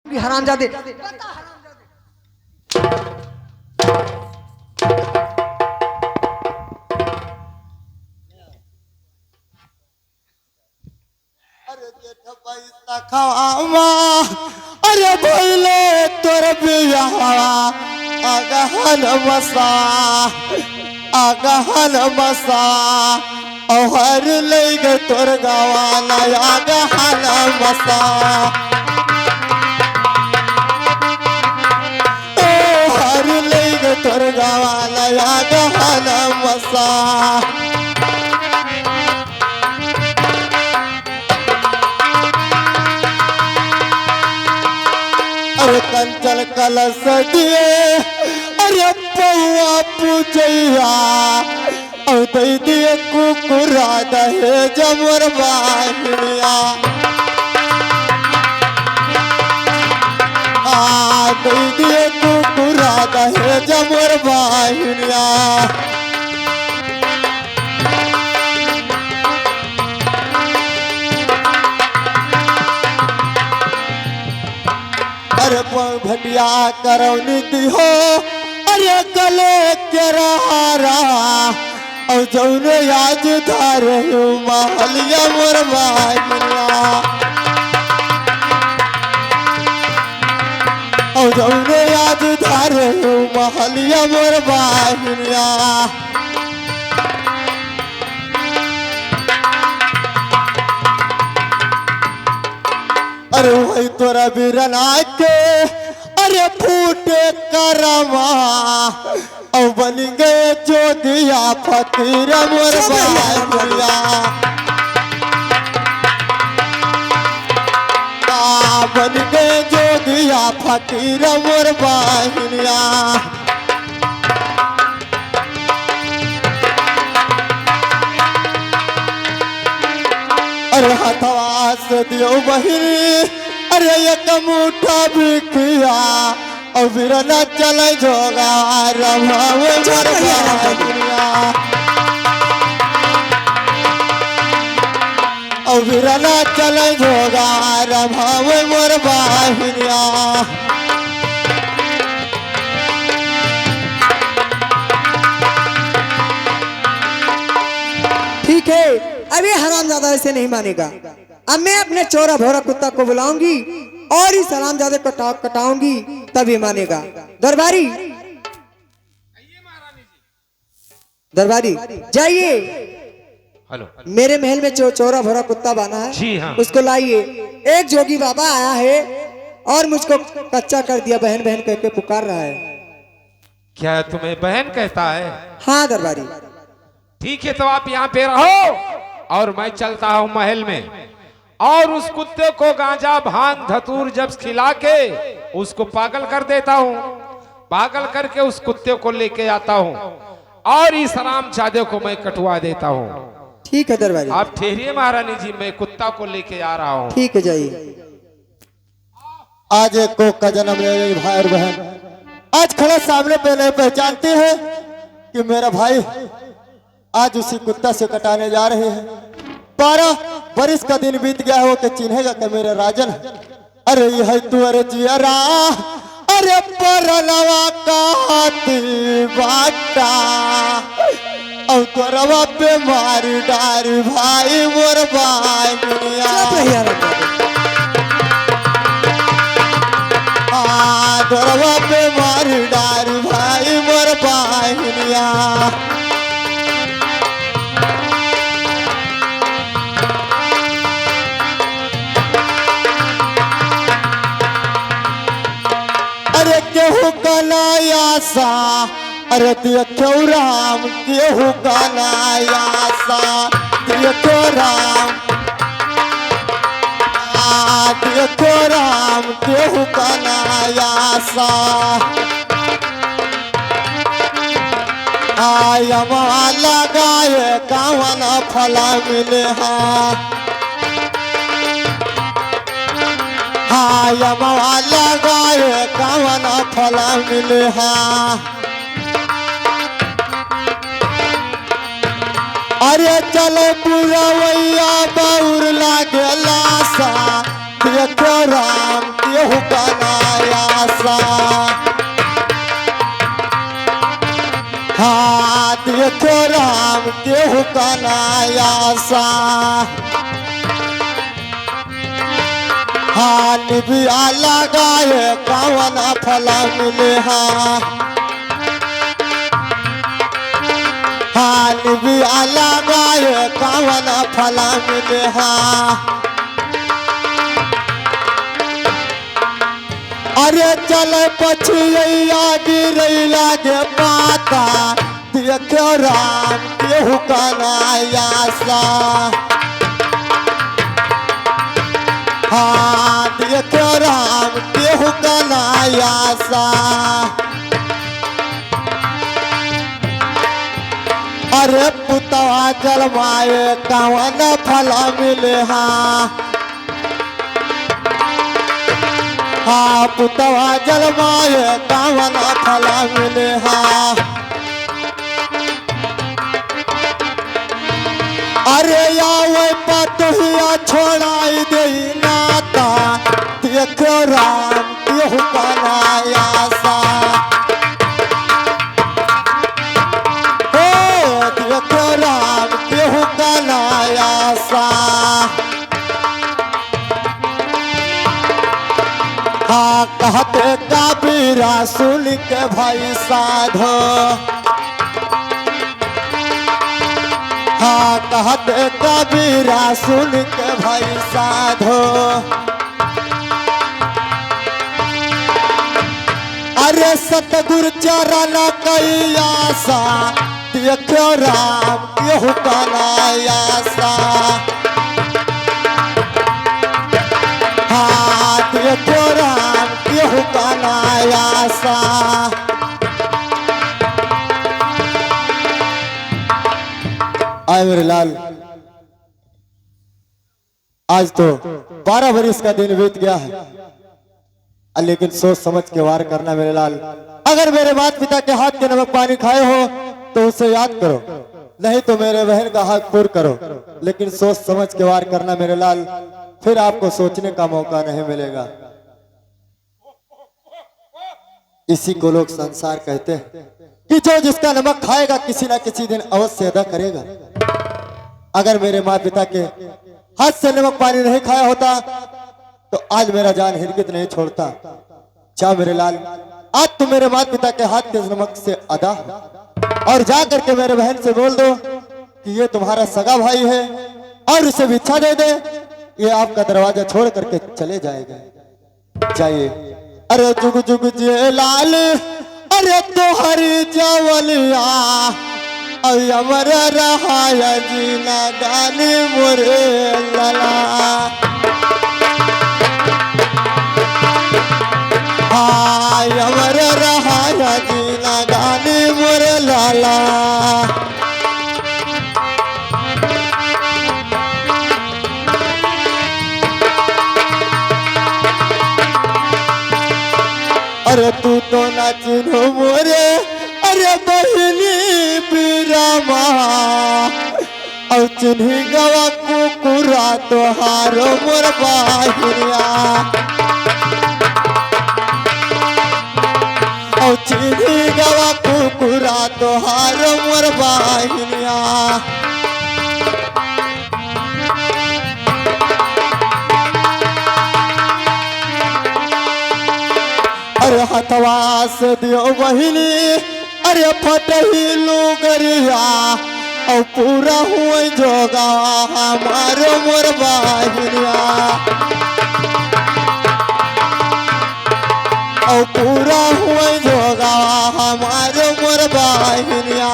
हरामजादे। अरे जेठ पैसा खावा अरे भइले तोर बियावा अगहन मसा औहर लैग तोर गवाना अगहन मसा औहर लैग तोर गवाना अगहन मसा अरे कंचन कलश दिए अरे पौआ पूजैया और दे दिए कुकुरा दहे जमर बाहिनिया दे दिए कुकुरा दहे जमर बाहिनिया अरे भटिया करौनी दिहो अरे गले के रहारा और जौने आज धार महलिया मोर बाहिनिया और जौने आज धार महलिया मोर बाहिनिया अरे वही तोरा बिरना के अरे फूटे करमा और बन गए जोगिया फकीर मोर बाहिनिया बन गए जोगिया फकीर मोर बाहिनिया अरे हथवा से दियो बहिनी अरे एक मुठा बिखिया और बिरना चले जोगा रमावे मोर बाहिनिया और बिरना चले जोगा रमावे मोर बाहिनिया ठीक है, अभी हरामजादा ऐसे नहीं मानेगा। अब मैं अपने चोरा भोरा कुत्ता को बुलाऊंगी और इस हरामजादे को कटाऊंगी, तभी मानेगा। दरबारी दरबारी जाइए, हेलो, मेरे महल में चोरा भोरा कुत्ता बाना है, जी हाँ। उसको लाइए। एक जोगी बाबा आया है और मुझको कच्चा कर दिया, बहन बहन कहकर पुकार रहा है। क्या तुम्हें बहन कहता है? हाँ दरबारी। ठीक है, तो आप यहाँ पे रहो और मैं चलता हूँ महल में और उस कुत्ते को गांजा भांग धतूर जब खिला के उसको पागल कर देता हूँ। पागल करके उस कुत्ते को लेके आता हूँ और इस हरामजादे को मैं कटवा देता हूँ। ठीक है दरबारी। आप ठहरिए महारानी जी, मैं कुत्ता को लेके आ रहा हूँ। ठीक है, जाइए। आज एक को का जन्म ले भाई और बहन आज खड़ा सामने पे नहीं पहचानते हैं कि मेरा भाई आज उसी कुत्ता से कटाने जा रहे हैं। 12 बरिस का दिन बीत गया हो के चिन्हेगा कि मेरा राजन। अरे यह तू अरे जियरा अरे परलवा काती बाटा और तोरवा पे मारी डारी भाई मोर बाहिनिया तोरवा पे मारी डारी भाई मोर बाहिनिया अरे केहू कनायासा अरे दिया क्यों राम केहू कनायासा दिया क्यों राम दिया क्यों राम केहू कनायासा आयमा लगाए कावन फला मिले यमा लगाए कावन फला मिले अरे चलो पुरवैया बाउर लागे लासा देखो राम केहू का नायासा। हाँ देखो राम केहू का नायासा। हाँ निबिया लगाए कवन फल मिले। हाँ निबिया लगाए कवन फल मिले। अरे चल पछिया गिरई लागे पाता देखो राम केहू का नायासा। हाँ देखो राम केहू का नायासा। अरे पुतवा जलमाए कवन फल मिले। हाँ पुतवा जलमाए कवन फल मिले। अरे यावे पतहिया छोड़ाई दे नाता देखो राम केहू का नायासा। हो देखो राम केहू का नायासा। हाँ कहते कबीरा सुन के भाई साधो। हाँ कहते कबीरा सुन के भाई साधो। अरे सतगुरु चरण कई आशा देखो राम केहू का नायासा। हाँ देखो राम केहू का नायासा। आए मेरे लाल, आज तो 12 बरस का दिन बीत गया है, लेकिन सोच समझ के वार करना मेरे लाल। अगर मेरे माता पिता के हाथ के नमक पानी खाए हो तो उसे याद करो, नहीं तो मेरे बहन का हाथ पूर करो, लेकिन सोच समझ के वार करना मेरे लाल, फिर आपको सोचने का मौका नहीं मिलेगा। इसी को लोग संसार कहते हैं कि जो जिसका नमक खाएगा किसी ना किसी दिन अवश्य अदा करेगा। अगर मेरे माता पिता के हाथ से नमक पानी नहीं खाया होता तो आज मेरा जान हिरकित नहीं छोड़ता। जा मेरे लाल, आज तुम मेरे माता पिता के हाथ के नमक से अदा और जा करके मेरे बहन से बोल दो कि ये तुम्हारा सगा भाई है और उसे भिक्षा दे दे, ये आपका दरवाजा छोड़ करके चले जाएगा। जाइए। अरे जुग जुग जे लाल, अरे तोहरी जवलिया अमर रहाया जीना गाली मोरे लला। हाँ अमर रहाया जीना गाली मोरे लाला। अरे तू तो नाचिनो मोरे अरे बहिनी पीरामा और चिन्ही गवा कुकुरा तोहारो मोर बाहिरिया। और चिन्ही गवा कुकुरा तोहारो मोर बाहिरिया। अरे हथवा से दियो बहिनी अरे फटही लुगरिया और पूरा हुए जोगा हमारो मोर बाहिरिया। और पूरा हुए जोगा हमारो मोर बाहिरिया।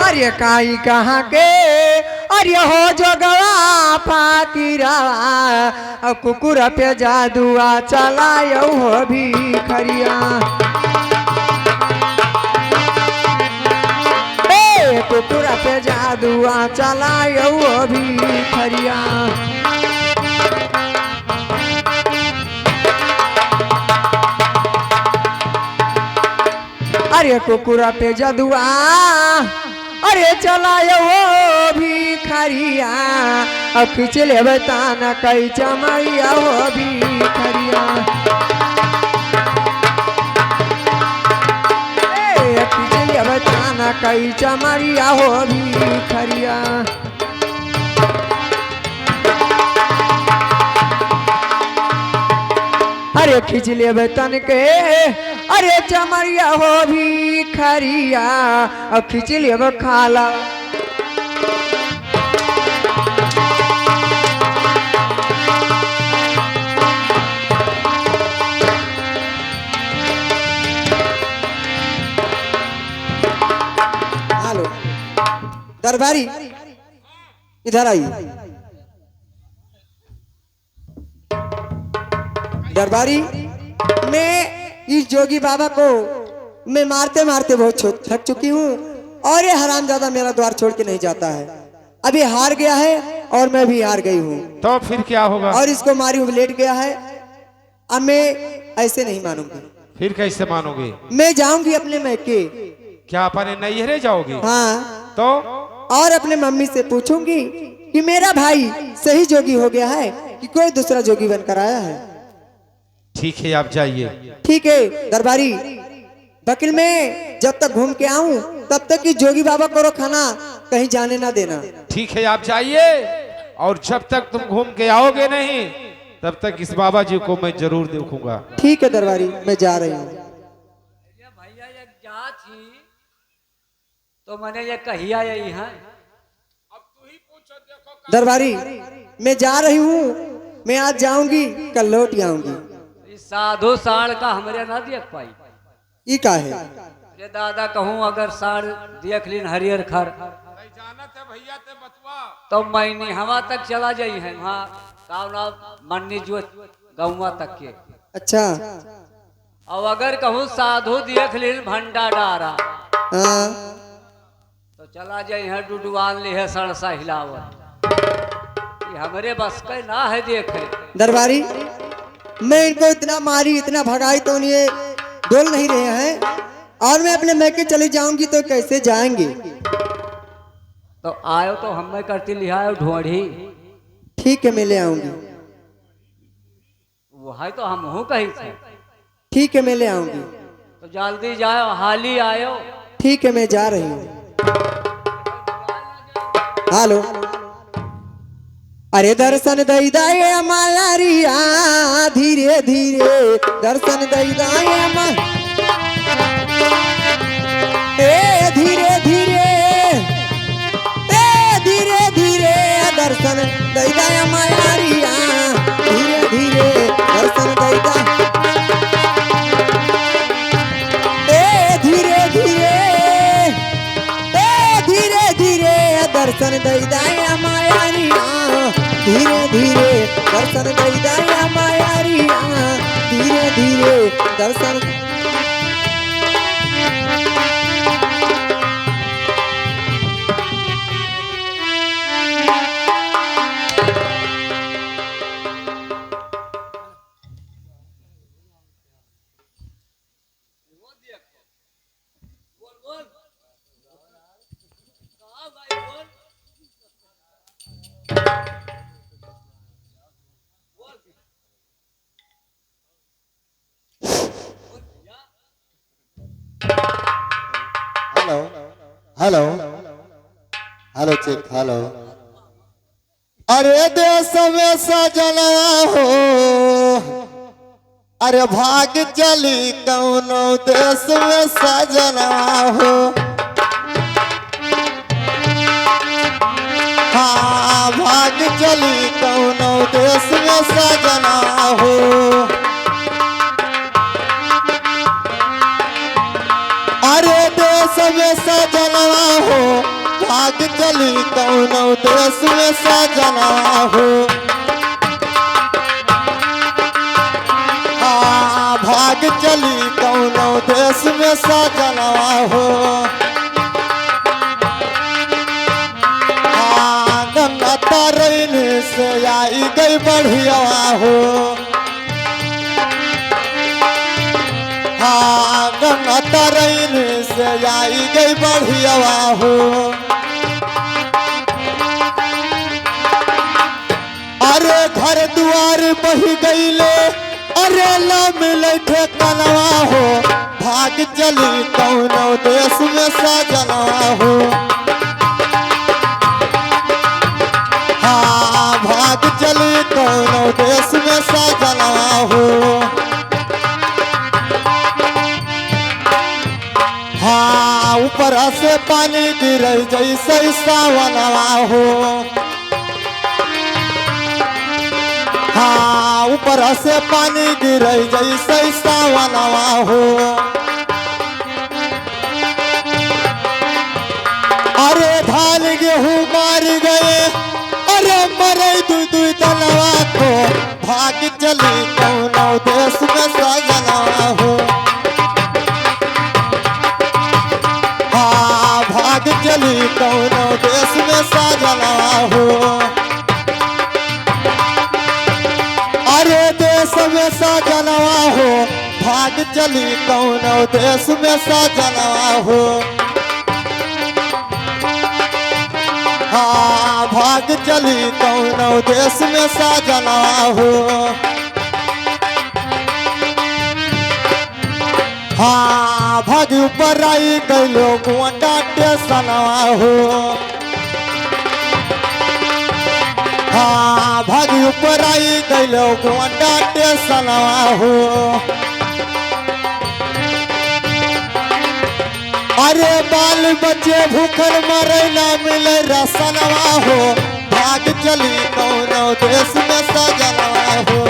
अरे काई कहाँ के अरे हो जोगवा फाकीरा कुकुर पे जादुआ चलायो हो भिखरिया। कुकुर पे जादुआ चलायो हो भिखरिया। अरे कुकुर पे जादुआ अरे चलायो वो भिखरिया अब खींच ले बताना कई चमरिया हो भिखरिया खींच ले बताना कई चमरिया हो भिखरिया अरे खींच ले बतन के अरे चमरिया हो भिखरिया अब खींच ले खाला हेलो दरबारी इधर आइए दरबारी मैं इस जोगी बाबा को मैं मारते मारते बहुत थक चुकी हूँ और ये हरामजादा मेरा द्वार छोड़ के नहीं जाता है। अभी हार गया है और मैं भी हार गई हूँ। तो फिर क्या होगा? और इसको मारी हुई लेट गया है। अब मैं ऐसे नहीं मानूंगी। फिर कैसे मानोगे? मैं जाऊंगी अपने मैके। क्या अपने नैहरे जाओगे? हाँ। तो और अपने मम्मी से पूछूंगी कि मेरा भाई सही जोगी हो गया है कि कोई दूसरा जोगी बनकर आया है। ठीक है, आप जाइए। ठीक है दरबारी, वकील में जब तक घूम के आऊं तब तक कि जोगी बाबा को रोकना कहीं जाने ना देना। ठीक है, आप जाइए और जब तक तुम घूम के आओगे नहीं तब तक इस बाबा जी को मैं जरूर देखूंगा। ठीक है दरबारी, मैं जा रही हूँ। भैया ये जा थी तो मैंने ये कहिया यही है। अब तू ही पूछो, देखो दरबारी मैं जा रही हूँ, मैं आज जाऊंगी कल लौट आऊंगी। साधु साढ़ का हमरे ना देख पाई। ये का है? अरे दादा कहूँ अगर साढ़ देख लीन हरियर खर जानत है भैया ते बतवा तो मैंने हवा तक चला जाई है वहाँ कावना मन्नी जो गौवा तक के। अच्छा। और अगर कहूँ साधु देख लीन भंडा डारा हाँ। तो चला जाई है डुडवान ले है सड़सा हिलावत। ये हमरे बस का ना है देखे। दरबारी मैं इनको इतना मारी इतना भगाई तो ये डोल नहीं रहे हैं और मैं अपने मैके चली जाऊंगी तो कैसे जाएंगे? तो आयो तो हमें करती लिहायो ढोढ़ी। ठीक है मैं ले आऊंगी। वो है तो हम हूँ कहीं थे। ठीक है मैं ले आऊंगी। तो जल्दी जाओ, हाली आयो। ठीक है मैं जा रही हूँ। हेलो। अरे दर्शन दई दाए मायारिया धीरे धीरे दर्शन दई दाए धीरे धीरे धीरे धीरे दर्शन दई दाए मायारिया धीरे धीरे दर्शन दई दा धीरे धीरे धीरे धीरे दर्शन दई दाए मायारिया धीरे धीरे दर्शन दई दाया मायारिया धीरे धीरे दर्शन। Hello hello check hello. अरे देश में सजना हो, अरे भाग चली कौनो देश में सजना हो। हाँ भाग चली कौनो देश में सजना हो। अरे देश में सजना हो, भाग चली कौनो देश में सजना हो। हाँ भाग चली कौनो देश में सजना हो। हाँ गंगा तारन से आई गई बढ़िया हो। हाँ गंगा तारन से आई गई बढ़िया हो। अरे घर द्वार बही गईले, अरे न मिले ठेकनवा हो, भाग चली कौनो देश में सजनवा हो। हाँ भाग चली कौनो देश में सजनवा हो। हाँ ऊपर से पानी गिर जैसे सावनवा हो। हाँ ऊपर से पानी गिर जैसे सावनवा हो। अरे धान गेहूँ मार गए, अरे मरे दू तलवा को, भाग चली कौनो देश में सजनवा हो। हाँ भाग चली कौनो देश में सजनवा हो। अरे देश में सजनवा हो, भाग चली कौनो देश में सजनवा हो। हाँ भाग चली कौनो देश में सजनवा हो। हाँ भाग ऊपर आई गईलो गोंडा टेसनवा हो। हाँ भाग ऊपर आई गईलो गोंडा टेसनवा हो। अरे बाल बच्चे भूखल मरे ना मिले रसनवा हो, भाग चली कौनो देश में सजनवा हो।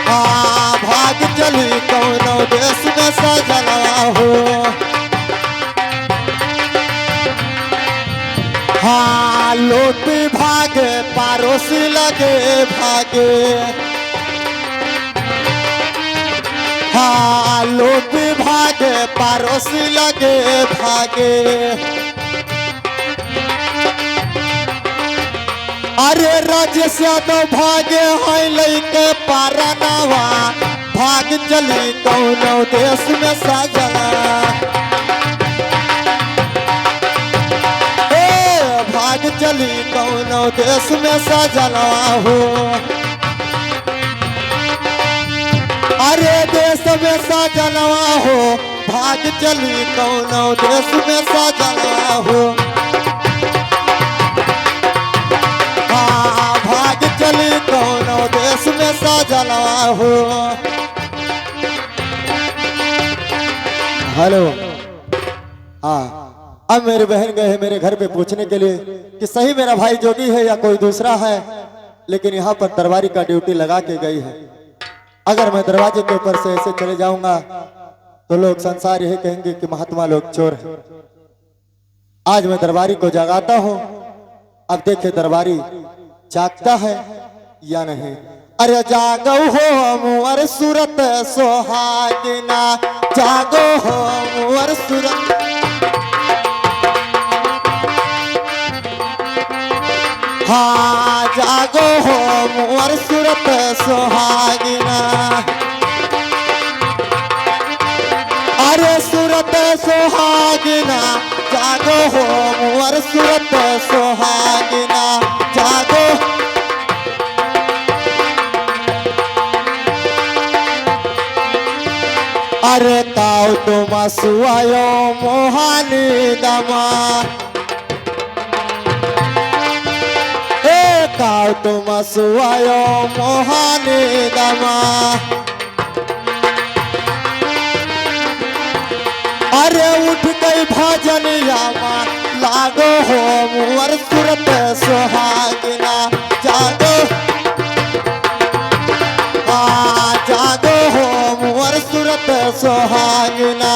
हाँ भाग चली कौनो देश में सजनवा हो। हाँ लोट भागे पारोसी लगे भागे। हाँ लोट भागे पारोसी लगे भागे। अरे राज्य से तो भागे है लैके पारनवा, भाग चली कौनो देश में सजना। भाग चली कौनो देश में सजनवा हो। अरे देश में सजनवा हो, भाग चली कौनो देश में सजनवा हो। हाँ भाग चली कौनो देश में सजनवा हो। हेलो हाँ अब मेरी बहन गए हैं मेरे घर पे पूछने के लिए कि सही मेरा भाई जोगी है या कोई दूसरा है, लेकिन यहाँ पर दरबारी का ड्यूटी लगा के गई है। अगर मैं दरवाजे के ऊपर से ऐसे चले जाऊंगा तो लोग संसार यही कहेंगे कि महात्मा लोग चोर हैं। आज मैं दरबारी को जगाता हूँ, अब देखे दरबारी जागता है या नहीं। अरे जागो हो मुअर सूरत सोहागिना, जागो हो मुअर सूरत। हाँ जागो हो मुअर सूरत सोहागिना। अरे सूरत सोहागिना जागो हो मुअर सूरत सोहागिना जागो। अरे ताऊ तुम सुआयो मोहानी दमा, ताऊ तुम सुआयो मोहानी दमा। अरे उठ गई भजनिया माँ लागो हो मुअर सूरत सोहागिना जागो। हाँ जागो हो मुअर सूरत सोहागिना।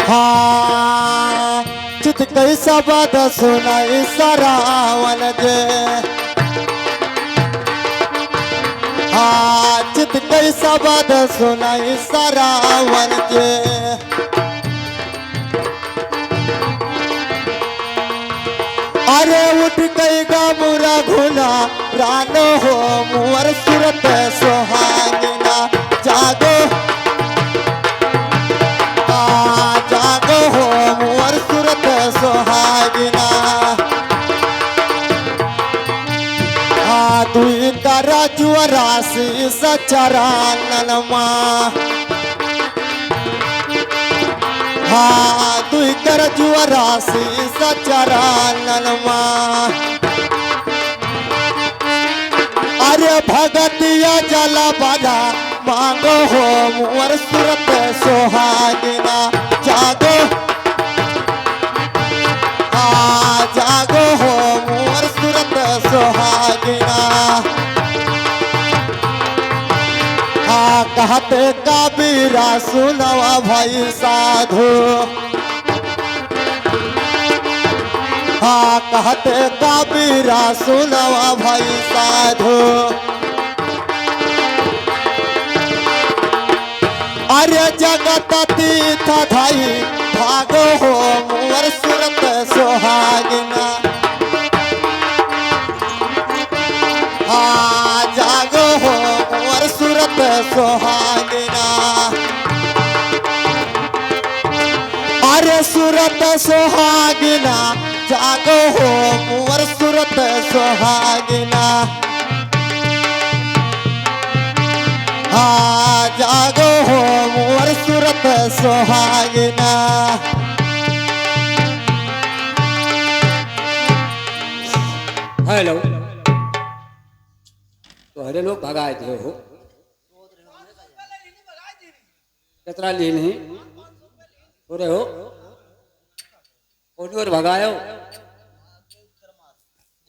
हाँ चित कैसा बात सुनाई सरावन जे। हाँ चित कैसा बात सुनाई सरावन जे। अरे उठ गई गा मुरा घुना रानो हो मुअर सूरत सुहागिना जागो जागो हो मुअर सूरत सुहागिना दुई करा जुअरासी सचराननमा दुई कर जुअरासी सचराननमा अरे भगतिया जला बना मांगो हो मुअर सूरत सुहागिना जागो जागो हो मुअर सूरत सुहागिना कहते कबीरा सुनवा भाई साधु कहते कबीरा सुनवा भाई साधु अरे जगत तीर्थ धाई भागो हो मुअर सूरत सुहागिना जागो हो मुअर सूरत सुहागिना अरे सूरत सुहागिना जागो हो मुअर सूरत सुहागिना जागो हो मुअर सूरत सुहागिना हेलो तो हरे लोग भगाए थे हो कितना ली नहीं पूरे हो और भगायो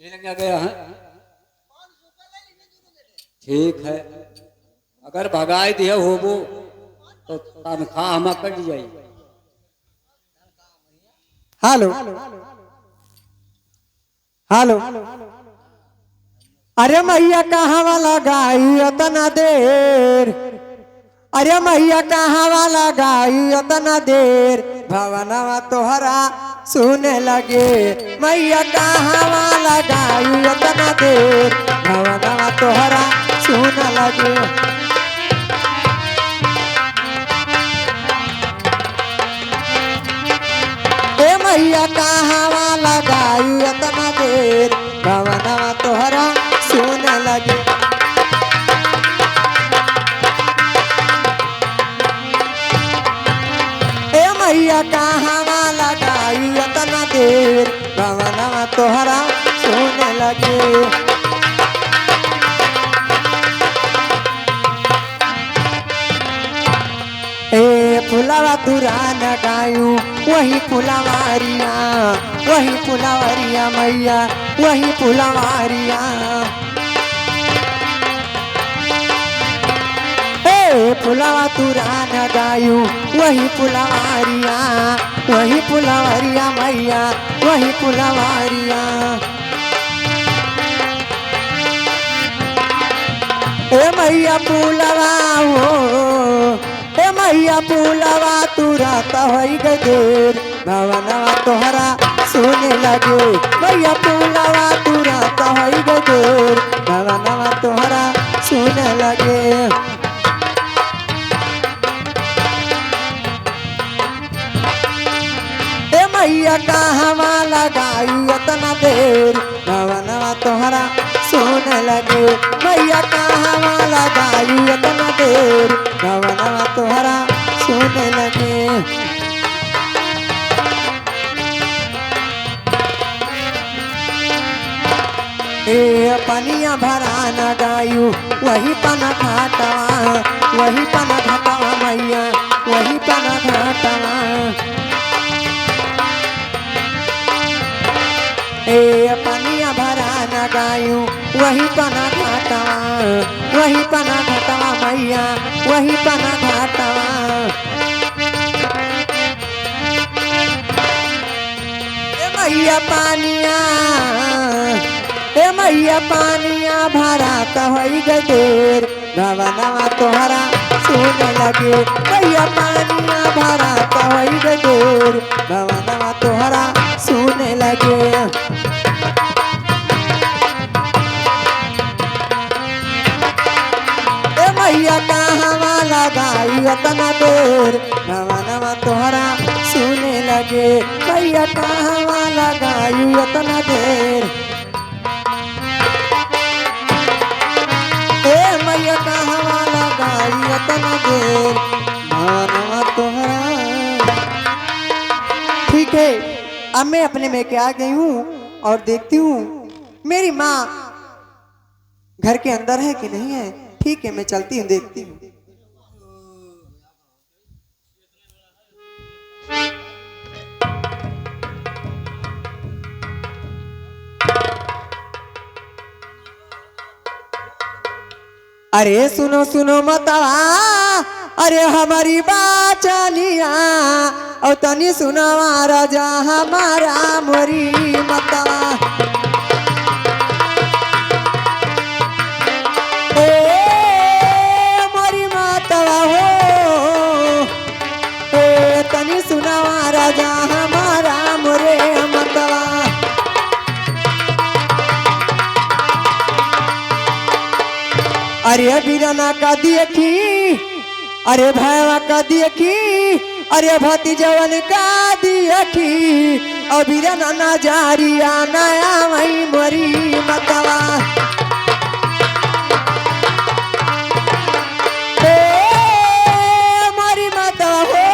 क्या गया है ठीक है अगर भगाए दिए हो वो तो तनख्वाह हम कट जाए हेलो हेलो अरे मैया कहाँ वाला गाई उतना देर अरे मैया कहाँ वाला गाई उतना देर भवनवा तोहरा सुने लगे मैया कहाँ वाला गाई उतना देर भवनवा तोहरा सुने लगे ए मैया कहाँ वाला गाई उतना देर भवनवा तोहरा सुने लगे ए मैया कहाँ वाला गाई उतना देर भवनवा तोहरा सुने लगे ए फुलावा तुरान गायू वही फुलवारिया मैया वही फुलवारिया ए फुलावा तुरान गायू वही फुलवारिया मैया वही फुलवारिया ए मैया फुलवा हो ए मैया फूलवा तुरता होई गदेर भवनवा तोहरा सुने लगे मैया फूलवा तुरता होई गदेर भवनवा तोहरा सुने लगे ए मैया कहवा लगाई उतना देर भवनवा तोहरा सुने लगे मैया कहवा लगाई उतना देर भवनवा तोहरा सुने लगे ए पनिया भरा न गायू वही पन घाटवा मैया वही पन घाटवा ए पनिया भरा न गायू वही पना घाटवा मैया वही पना घाटवा ए मैया पानिया भरा होई गदेर भवनवा तोहरा सुने लगे मैया पानिया भरा होई गदेर भवनवा तोहरा सुने लगे अतना देर भवनवा तोहरा सुने लगे मैया कहवा लगाई अतना देर ए मैया कहवा लगाई अतना देर भवनवा तोहरा। ठीक है, अब मैं अपने में के आ गई हूँ और देखती हूँ मेरी माँ घर के अंदर है कि नहीं है। ठीक है, मैं चलती हूँ, देखती हूँ। अरे सुनो सुनो मतवा, अरे हमारी बाचनिया और तनी सुनावा राजा हमारा मोरी मतवा। मोरी मतवा हो तनी सुनावा राजा हमारा मोरे मतवा। अरे बीराना का देखी, अरे भैया का देखी, अरे भतीजवन का देखी और बीराना नजारिया नया वही मोरी मतवा। मोरी मतवा हो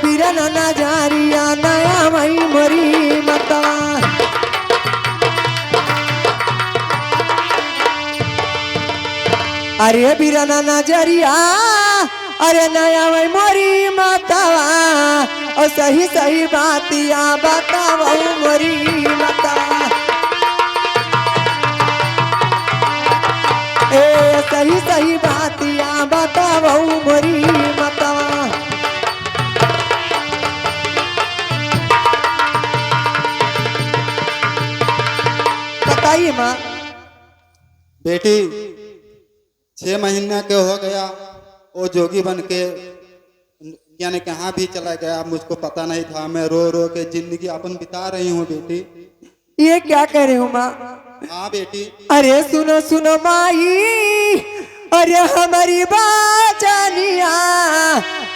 बीराना नजारिया नया वही मोरी मतवा। अरे बीराना नजरिया, अरे नया वही मोरी मतवा और सही सही बातिया बतावा मोरी मतवा। ए सही सही बातिया बतावा मोरी मतवा। बताइए माँ। बेटी 6 महीने के हो गया वो जोगी बन के यानी कहाँ भी चला गया, मुझको पता नहीं था। मैं रो रो के जिंदगी अपन बिता रही हूँ बेटी। ये क्या कह रहे हो माँ? हाँ बेटी। अरे सुनो सुनो माई, अरे हमारी बाचनिया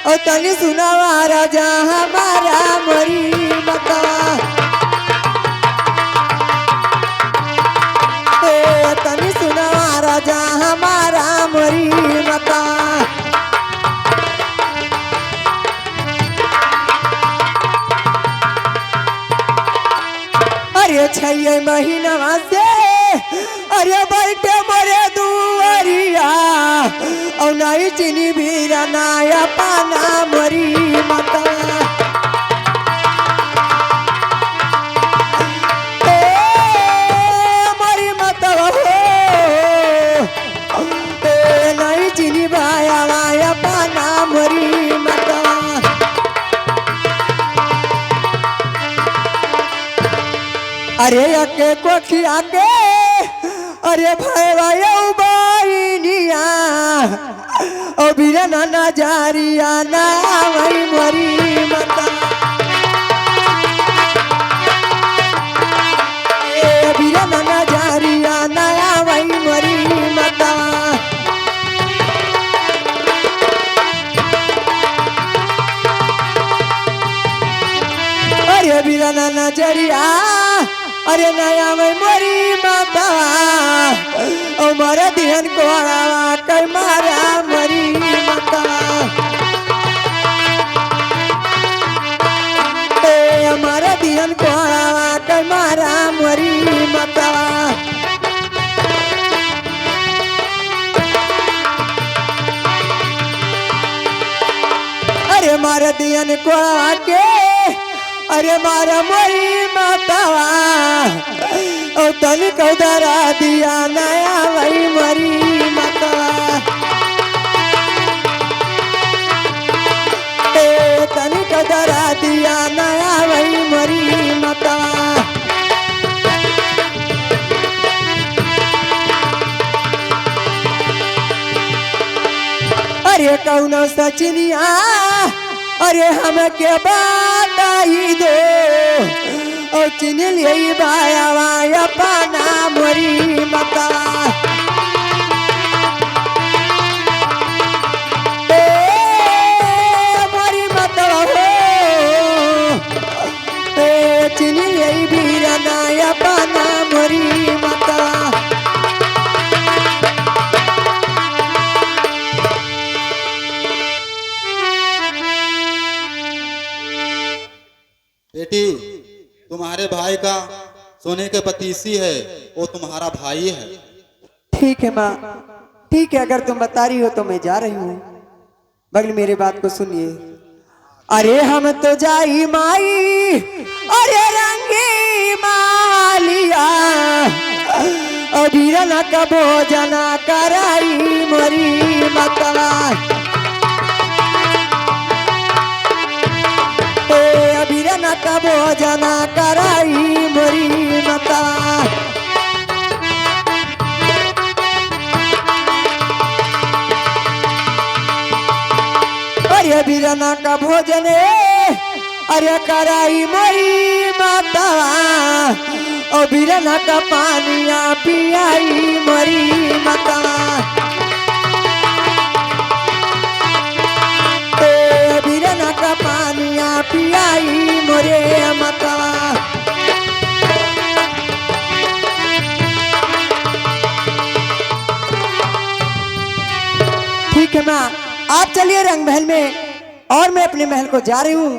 और तनी सुनावा राजा हमारा मोरी मतवा। तनी सुनावा राजा हमारा मोरी मतवा। अरे 6 महीना से अरे बैठे मोरे दुआरिया और नहीं चिनी भी रनाया पाना मोरी मतवा। मोरी मतवा हो नहीं चिनी भाया वाया पाना मोरी मतवा। अरे अके कोखिया के अरे भैया बाइनिया ओ बीराना नजारिया ना वही मोरी मतवा। ए बीराना नजारिया नया वही मोरी मतवा। अरे बीराना नजरिया, अरे नया में मोरी मतवा ओ मारा दिहन को आवा कर मारा मोरी मतवा। हमारा दिहन को आवा कर मारा मोरी मतवा। अरे मारा दिहन को आवा के अरे मारा मोरी मतवा ओ तन को दरा दिया नया वही मोरी मतवा। तन को दरा दिया नया वही मोरी मतवा। अरे कौनो सचिनिया, अरे हम के बताई दो और चिन लिया बाया वाया पाना मोरी मतवा। तुम्हारे भाई का सोने के पतीसी है, वो तुम्हारा भाई है। ठीक है माँ, ठीक है, अगर तुम बता रही हो तो मैं जा रही हूँ। बगल मेरी बात को सुनिए। अरे हम तो जाई माई, अरे रंगी मालिया, अबीर न का भोजना कराई मोरी मतला। अबीर न का भोजना कराई मोरी मतला। अरे बीरना का भोजन अरे कराई मोरी माता, और बीरना का पानिया पियाई मोरी माता। बीरना का पानिया पियाई मोरे माता। ठीक है माँ, आप चलिए रंग महल में, और मैं अपने महल को जा रही हूँ,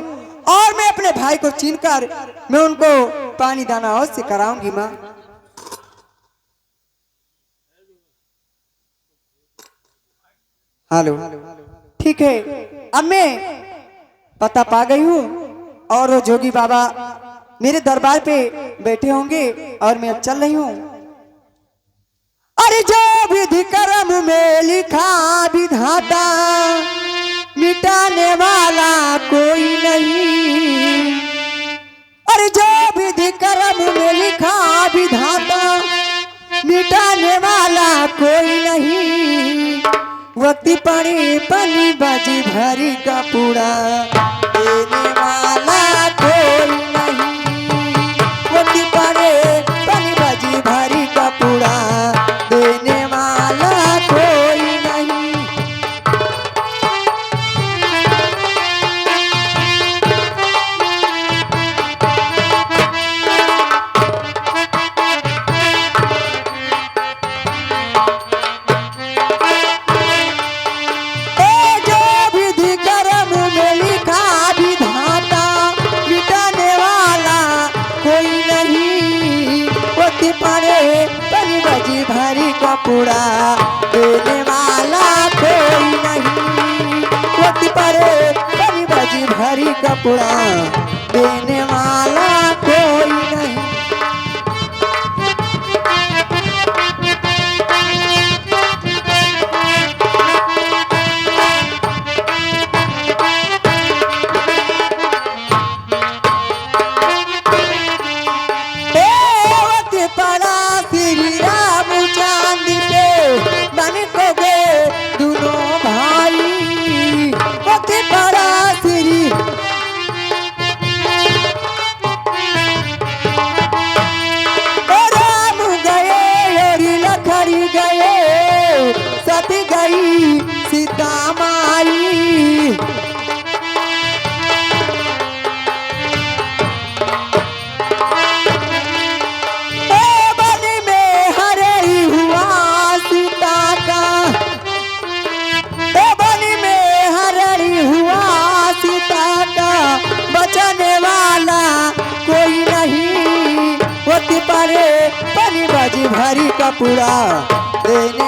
और मैं अपने भाई को छीनकर मैं उनको पानी दाना और से कराऊंगी माँ। हेलो, ठीक है, अब मैं पता पा गई हूँ, और वो जोगी बाबा मेरे दरबार पे बैठे होंगे, और मैं अब चल रही हूँ। अरे जो विधि कर्म में लिखा विधाता, मिटाने वाला कोई नहीं। अरे जो विधि कर्म में लिखा विधाता, मिटाने वाला कोई नहीं। वक्ति पड़ी पनी बाजी भरी का पूरा, देने वाला कोई नहीं। वक्ति पड़े पनी बाजी भरी का पूरा, देने वाला कोई नहीं। जो विधि कर्म में लिखा विधाता, मिटाने वाला कोई नहीं। वक्ति पड़े पनी बाजी भरी का पूरा, देने वाला कोई नहीं। वक्ति पड़े पनी बाजी भरी का पूरा, देने वाला कोई नहीं। वक्ति पड़ा श्री राम चांद पे, बन को गए दोनों भाई। वक्ति पड़ा श्री राम गए और लखरी गए, सती गई सीता माई। वन में हरे हुआ सीता का, वन में हरे हुआ सीता का, बचाने वाला कोई नहीं। वक्ति पड़े पनी बाजी भरी का पूरा, देने